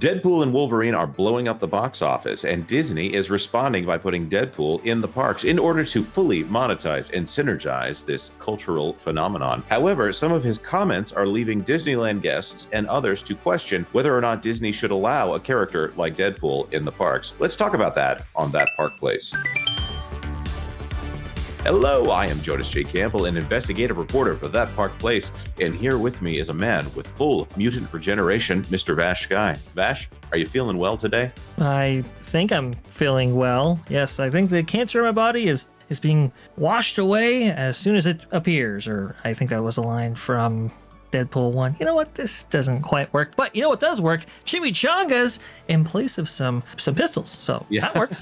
Deadpool and Wolverine are blowing up the box office, and Disney is responding by putting Deadpool in the parks in order to fully monetize and synergize this cultural phenomenon. However, some of his comments are leaving Disneyland guests and others to question whether or not Disney should allow a character like Deadpool in the parks. Let's talk about that on That Park Place. Hello, I am Jonas J. Campbell, an investigative reporter for That Park Place, and here with me is a man with full mutant regeneration, Mr. VashSky. Vash, are you feeling well today? I think I'm feeling well. Yes, I think the cancer in my body is being washed away as soon as it appears, or I think that was a line from Deadpool 1. You know what? This doesn't quite work, but you know what does work? Chimichangas in place of some pistols. So yeah, that works.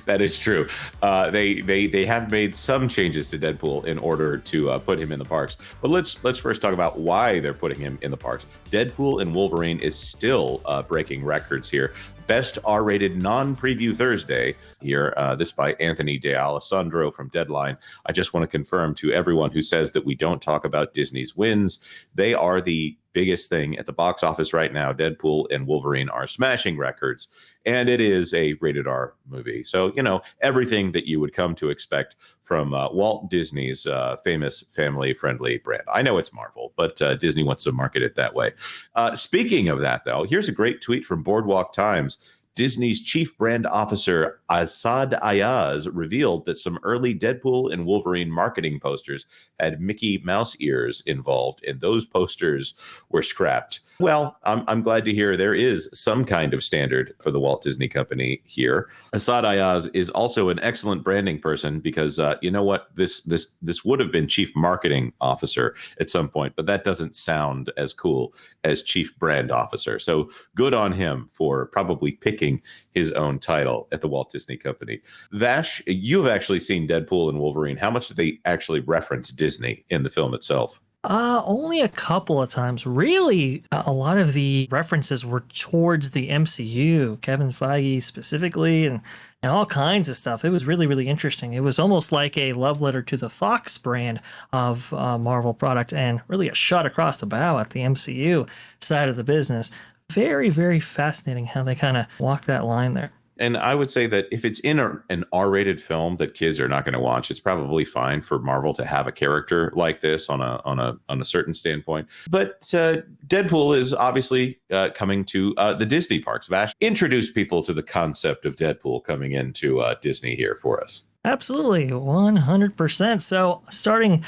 That is true. They have made some changes to Deadpool in order to put him in the parks. But let's first talk about why they're putting him in the parks. Deadpool and Wolverine is still breaking records here. Best R-rated non-preview Thursday here. This by Anthony D'Alessandro from Deadline. I just want to confirm to everyone who says that we don't talk about Disney's wins. They are the biggest thing at the box office right now. Deadpool and Wolverine are smashing records, and it is a rated R movie. So, you know, everything that you would come to expect from Walt Disney's famous family-friendly brand. I know it's Marvel, but Disney wants to market it that way. Speaking of that, though, here's a great tweet from Boardwalk Times. Disney's chief brand officer, Asad Ayaz, revealed that some early Deadpool and Wolverine marketing posters had Mickey Mouse ears involved, and those posters were scrapped. Well, I'm glad to hear there is some kind of standard for the Walt Disney Company here. Asad Ayaz is also an excellent branding person because you know what, this would have been chief marketing officer at some point, but that doesn't sound as cool as chief brand officer. So good on him for probably picking his own title at the Walt Disney Company. Vash, you've actually seen Deadpool and Wolverine. How much did they actually reference Disney in the film itself? Only a couple of times. Really, a lot of the references were towards the MCU, Kevin Feige specifically, and all kinds of stuff. It was really, really interesting. It was almost like a love letter to the Fox brand of Marvel product, and really a shot across the bow at the MCU side of the business. Very, very fascinating how they kind of walk that line there. And I would say that if it's in an R-rated film that kids are not going to watch, it's probably fine for Marvel to have a character like this on a certain standpoint. But Deadpool is obviously coming to the Disney parks. Vash, introduce people to the concept of Deadpool coming into Disney here for us. Absolutely, 100%. So starting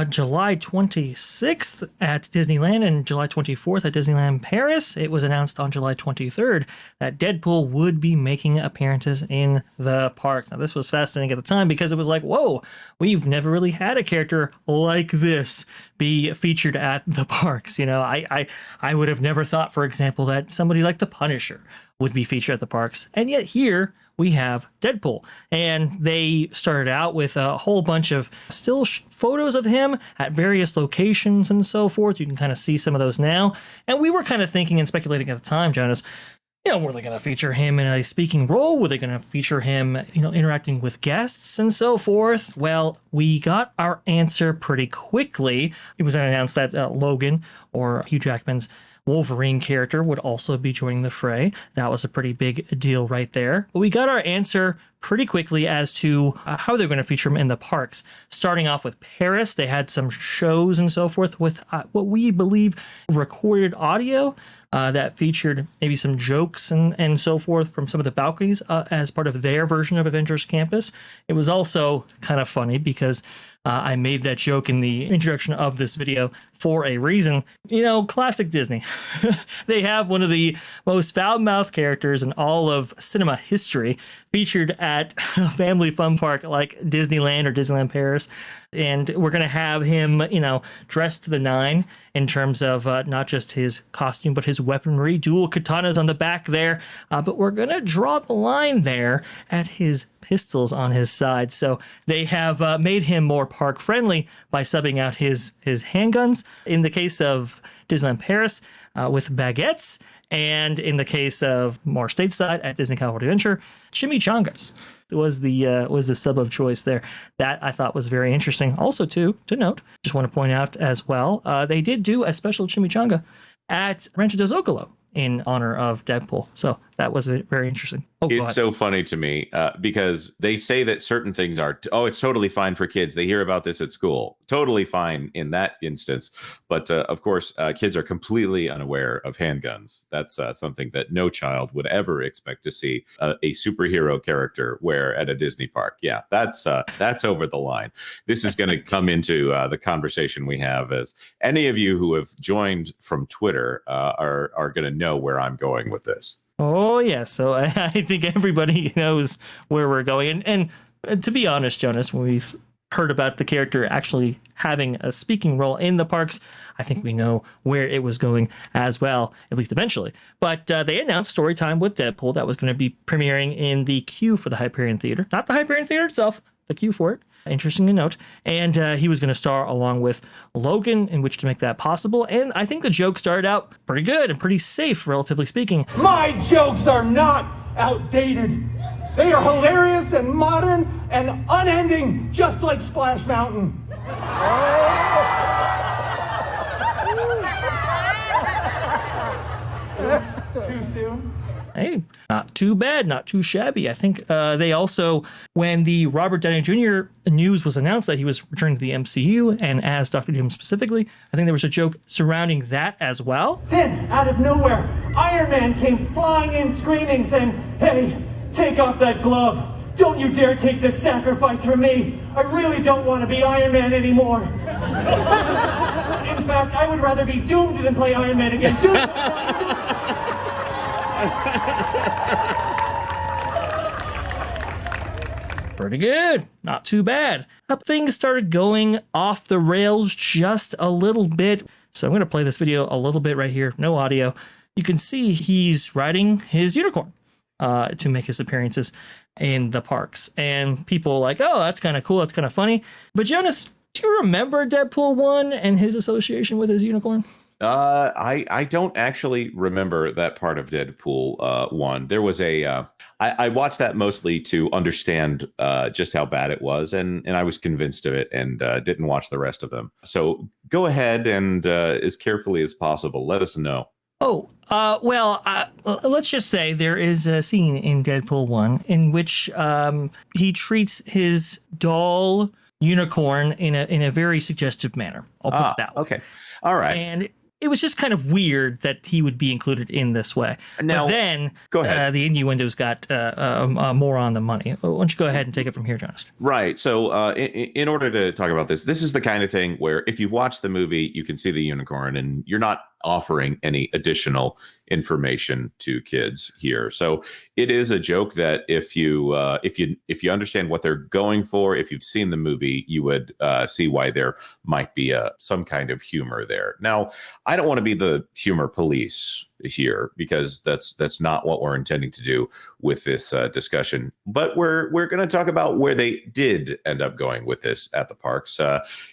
July 26th at Disneyland and July 24th at Disneyland Paris, it was announced on July 23rd that Deadpool would be making appearances in the parks. Now, this was fascinating at the time because it was like, whoa, we've never really had a character like this be featured at the parks. You know, I would have never thought, for example, that somebody like the Punisher would be featured at the parks. And yet here we have Deadpool. And they started out with a whole bunch of still photos of him at various locations and so forth. You can kind of see some of those now. And we were kind of thinking and speculating at the time, Jonas, you know, were they going to feature him in a speaking role? Were they going to feature him, you know, interacting with guests and so forth? Well, we got our answer pretty quickly. It was announced that Logan, or Hugh Jackman's Wolverine character, would also be joining the fray. That was a pretty big deal right there. But we got our answer pretty quickly as to how they're going to feature him in the parks. Starting off with Paris, they had some shows and so forth with what we believe recorded audio that featured maybe some jokes and so forth from some of the balconies as part of their version of Avengers Campus. It was also kind of funny because I made that joke in the introduction of this video for a reason. You know, classic Disney. They have one of the most foul-mouthed characters in all of cinema history featured at a family fun park like Disneyland or Disneyland Paris. And we're going to have him, you know, dressed to the nine in terms of not just his costume, but his weaponry, dual katanas on the back there. But we're going to draw the line there at his pistols on his side. So they have made him more park friendly by subbing out his handguns. In the case of Disneyland Paris, with baguettes, and in the case of more stateside at Disney California Adventure, chimichangas was the sub of choice there. That I thought was very interesting. Also, to note, just want to point out as well, they did do a special chimichanga at Rancho del Zocalo in honor of Deadpool. So that was very interesting. Oh, go It's ahead. so funny to me because they say that certain things are, it's totally fine for kids. They hear about this at school. Totally fine in that instance. But of course, kids are completely unaware of handguns. That's something that no child would ever expect to see a superhero character wear at a Disney park. Yeah, that's over the line. This is going to come into the conversation we have, as any of you who have joined from Twitter are going to know where I'm going with this. Oh, yeah. So I think everybody knows where we're going. And to be honest, Jonas, when we've heard about the character actually having a speaking role in the parks, I think we know where it was going as well, at least eventually. But they announced Storytime with Deadpool that was going to be premiering in the queue for the Hyperion Theater. Not the Hyperion Theater itself, the queue for it. Interesting to note. And he was going to star along with Logan, in which to make that possible. And I think the joke started out pretty good and pretty safe, relatively speaking. My jokes are not outdated. They are hilarious and modern and unending, just like Splash Mountain. That's too soon. Hey, not too bad, not too shabby. I think they also, when the Robert Downey Jr. news was announced that he was returning to the MCU, and as Doctor Doom specifically, I think there was a joke surrounding that as well. Then, out of nowhere, Iron Man came flying in screaming, saying, "Hey, take off that glove. Don't you dare take this sacrifice from me. I really don't want to be Iron Man anymore." In fact, I would rather be doomed than play Iron Man again. Pretty good. Not too bad. Things started going off the rails just a little bit. So I'm going to play this video a little bit right here. No audio. You can see he's riding his unicorn to make his appearances in the parks. And people are like, oh, that's kind of cool. That's kind of funny. But Jonas, do you remember Deadpool 1 and his association with his unicorn? I don't actually remember that part of Deadpool 1. There was I watched that mostly to understand just how bad it was, and I was convinced of it, and didn't watch the rest of them. So go ahead and as carefully as possible, let us know. Oh, well, let's just say there is a scene in Deadpool 1 in which he treats his doll unicorn in a very suggestive manner. I'll put it that way. Okay. All right. And it was just kind of weird that he would be included in this way. Now, but then go ahead. The innuendos got more on the money. Why don't you go ahead and take it from here, Jonas? Right. So in order to talk about this is the kind of thing where if you've watched the movie, you can see the unicorn and you're not offering any additional information to kids here. So it is a joke that if you understand what they're going for, if you've seen the movie, you would see why there might be some kind of humor there. Now, I don't want to be the humor police here because that's not what we're intending to do with this discussion. But we're going to talk about where they did end up going with this at the parks.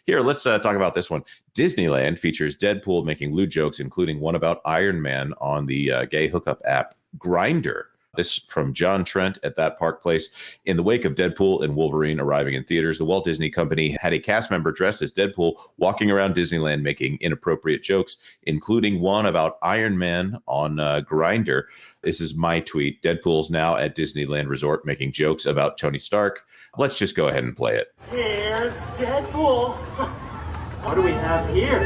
Here, let's talk about this one. Disneyland features Deadpool making lewd jokes, including one about Iron Man on the gay hookup app Grindr. This from John Trent at that park place. In the wake of Deadpool and Wolverine arriving in theaters, the Walt Disney Company had a cast member dressed as Deadpool walking around Disneyland making inappropriate jokes, including one about Iron Man on Grindr. This is my tweet. Deadpool's now at Disneyland Resort making jokes about Tony Stark. Let's just go ahead and play it. Here's Deadpool. What do we have here?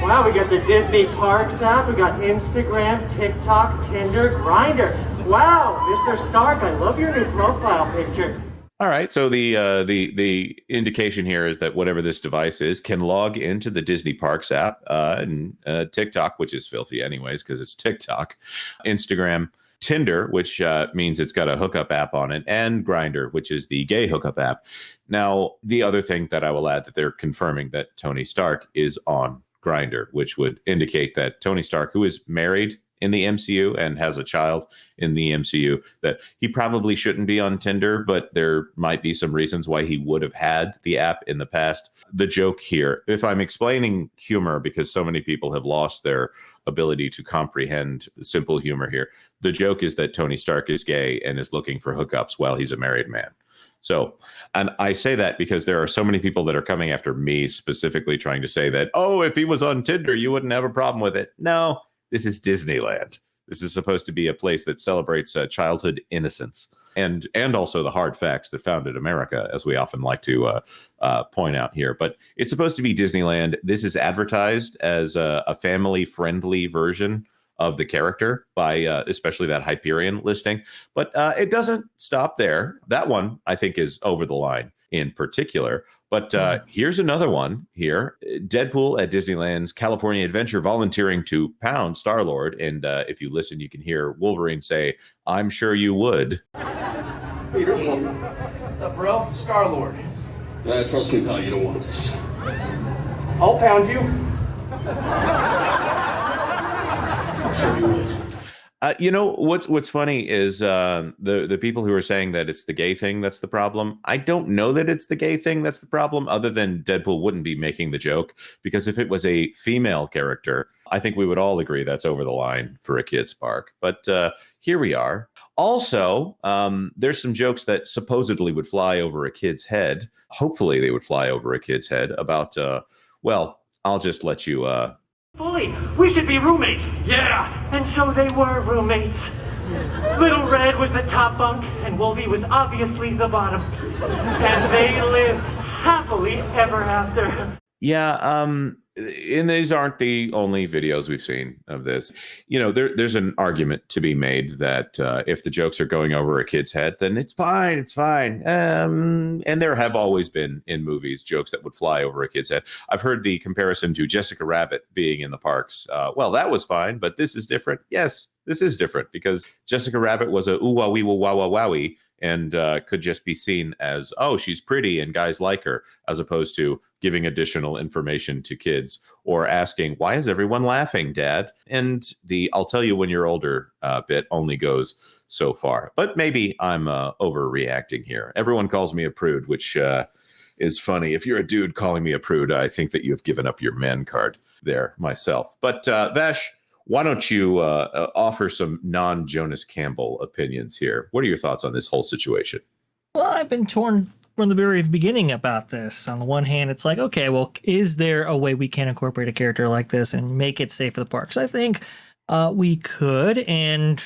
Wow, we got the Disney Parks app, we got Instagram, TikTok, Tinder, Grindr. Wow, Mr. Stark, I love your new profile picture. All right, so the indication here is that whatever this device is can log into the Disney Parks app, and TikTok, which is filthy anyways because it's TikTok, Instagram, Tinder, which means it's got a hookup app on it, and Grindr, which is the gay hookup app. Now, the other thing that I will add that they're confirming that Tony Stark is on Grindr, which would indicate that Tony Stark, who is married in the MCU and has a child in the MCU, that he probably shouldn't be on Tinder, but there might be some reasons why he would have had the app in the past. The joke here, if I'm explaining humor because so many people have lost their ability to comprehend simple humor here, the joke is that Tony Stark is gay and is looking for hookups while he's a married man. So, and I say that because there are so many people that are coming after me specifically trying to say that, oh, if he was on Tinder, you wouldn't have a problem with it. No, this is Disneyland. This is supposed to be a place that celebrates childhood innocence and also the hard facts that founded America, as we often like to point out here. But it's supposed to be Disneyland. This is advertised as a family-friendly version of the character by especially that Hyperion listing. But it doesn't stop there. That one, I think, is over the line in particular. But here's another one here. Deadpool at Disneyland's California Adventure volunteering to pound Star-Lord. And if you listen, you can hear Wolverine say, "I'm sure you would." Peter, what's up, bro? Star-Lord. Trust me, pal, you don't want this. I'll pound you. I'm sure you would. You know, what's funny is the people who are saying that it's the gay thing that's the problem. I don't know that it's the gay thing that's the problem, other than Deadpool wouldn't be making the joke, because if it was a female character, I think we would all agree that's over the line for a kid's park. But here we are. Also, there's some jokes that supposedly would fly over a kid's head. Hopefully they would fly over a kid's head about, well, I'll just let you... Bully, we should be roommates. Yeah. And so they were roommates. Little Red was the top bunk, and Wolvie was obviously the bottom. And they lived happily ever after. Yeah, and these aren't the only videos we've seen of this. You know, there's an argument to be made that if the jokes are going over a kid's head, then it's fine, it's fine. And there have always been in movies jokes that would fly over a kid's head. I've heard the comparison to Jessica Rabbit being in the parks. Well, that was fine, but this is different. Yes, this is different because Jessica Rabbit was a ooh-wah-wee, wah-wah-wowie, and could just be seen as, oh, she's pretty and guys like her, as opposed to giving additional information to kids or asking, why is everyone laughing, Dad? And the I'll tell you when you're older bit only goes so far. But maybe I'm overreacting here. Everyone calls me a prude, which is funny. If you're a dude calling me a prude, I think that you've given up your man card there myself. But Vash, why don't you offer some non-Jonas Campbell opinions here? What are your thoughts on this whole situation? Well, I've been torn from the very beginning about this. On the one hand, it's like, okay, well, is there a way we can incorporate a character like this and make it safe for the parks? I think we could. And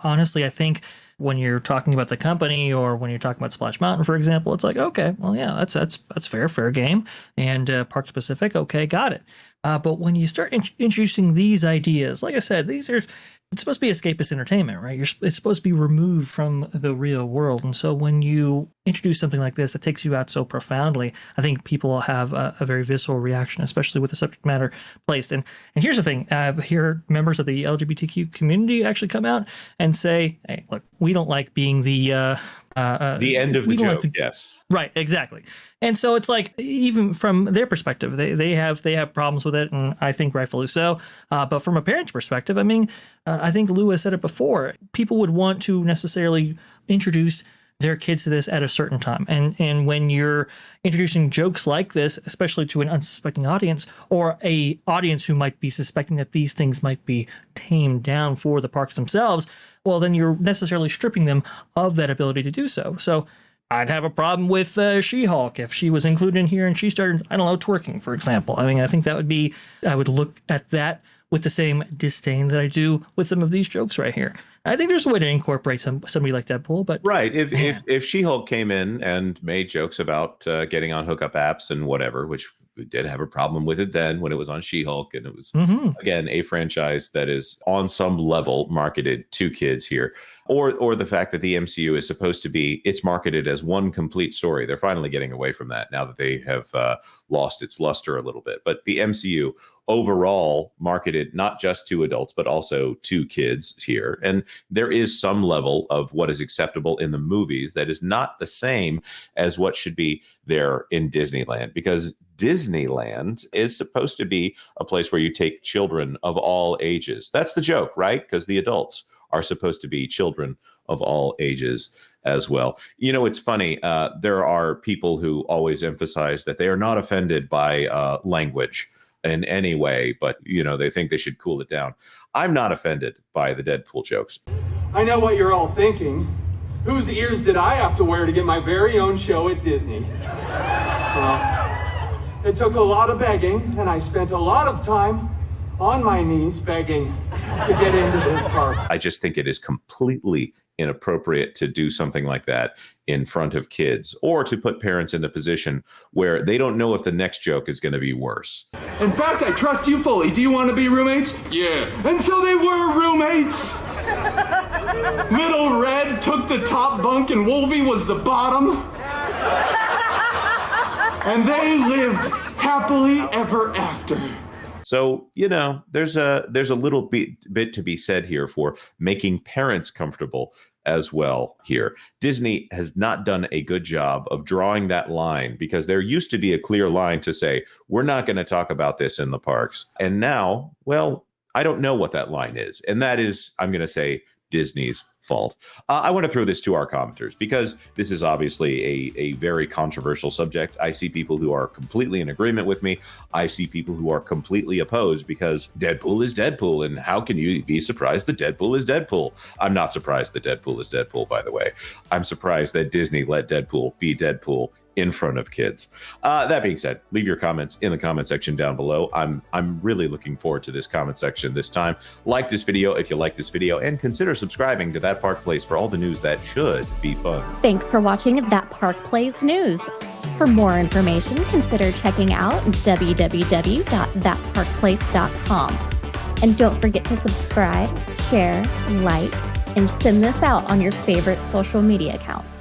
honestly, I think when you're talking about the company or when you're talking about Splash Mountain, for example, it's like, okay, well, yeah, that's fair game. And Park Pacific, okay, got it. But when you start introducing these ideas, like I said, it's supposed to be escapist entertainment, right? It's supposed to be removed from the real world. And so when you introduce something like this that takes you out so profoundly, I think people have a very visceral reaction, especially with the subject matter placed. And here's the thing. I've heard members of the LGBTQ community actually come out and say, hey, look, we don't like being the end of the joke, yes. Right, exactly. And so it's like, even from their perspective, they have problems with it, and I think rightfully so. But from a parent's perspective, I mean, I think Lou has said it before. People would want to necessarily introduce their kids to this at a certain time. And when you're introducing jokes like this, especially to an unsuspecting audience or a audience who might be suspecting that these things might be tamed down for the parks themselves, well, then you're necessarily stripping them of that ability to do so. So I'd have a problem with She-Hulk if she was included in here and she started, I don't know, twerking, for example. I mean, I think that would be, I would look at that with the same disdain that I do with some of these jokes right here. I think there's a way to incorporate somebody like Deadpool, but right. If She-Hulk came in and made jokes about getting on hookup apps and whatever, which we did have a problem with it then when it was on She-Hulk, and it was again a franchise that is on some level marketed to kids here, or the fact that the MCU is supposed to be, it's marketed as one complete story. They're finally getting away from that now that they have lost its luster a little bit. But the MCU overall marketed not just to adults, but also to kids here. And there is some level of what is acceptable in the movies that is not the same as what should be there in Disneyland, because Disneyland is supposed to be a place where you take children of all ages. That's the joke, right? Because the adults are supposed to be children of all ages as well. You know, it's funny. There are people who always emphasize that they are not offended by language in any way, but, you know, they think they should cool it down. I'm not offended by the Deadpool jokes. I know what you're all thinking. Whose ears did I have to wear to get my very own show at Disney? Well, it took a lot of begging, and I spent a lot of time on my knees begging to get into this park. I just think it is completely inappropriate to do something like that in front of kids, or to put parents in the position where they don't know if the next joke is going to be worse. In fact, I trust you fully. Do you want to be roommates? Yeah. And so they were roommates. Little Red took the top bunk and Wolvie was the bottom. And they lived happily ever after. So, there's a little bit to be said here for making parents comfortable as well here. Disney has not done a good job of drawing that line, because there used to be a clear line to say, we're not going to talk about this in the parks. And now, well, I don't know what that line is. And that is, I'm going to say, Disney's fault. I want to throw this to our commenters, because this is obviously a very controversial subject. I see people who are completely in agreement with me. I see people who are completely opposed, because Deadpool is Deadpool, and how can you be surprised that Deadpool is Deadpool? I'm not surprised that Deadpool is Deadpool, by the way. I'm surprised that Disney let Deadpool be Deadpool in front of kids. That being said, leave your comments in the comment section down below. I'm really looking forward to this comment section this time. Like this video if you like this video, and consider subscribing to That Park Place for all the news that should be fun. Thanks for watching That Park Place News. For more information, consider checking out www.thatparkplace.com. And don't forget to subscribe, share, like, and send this out on your favorite social media accounts.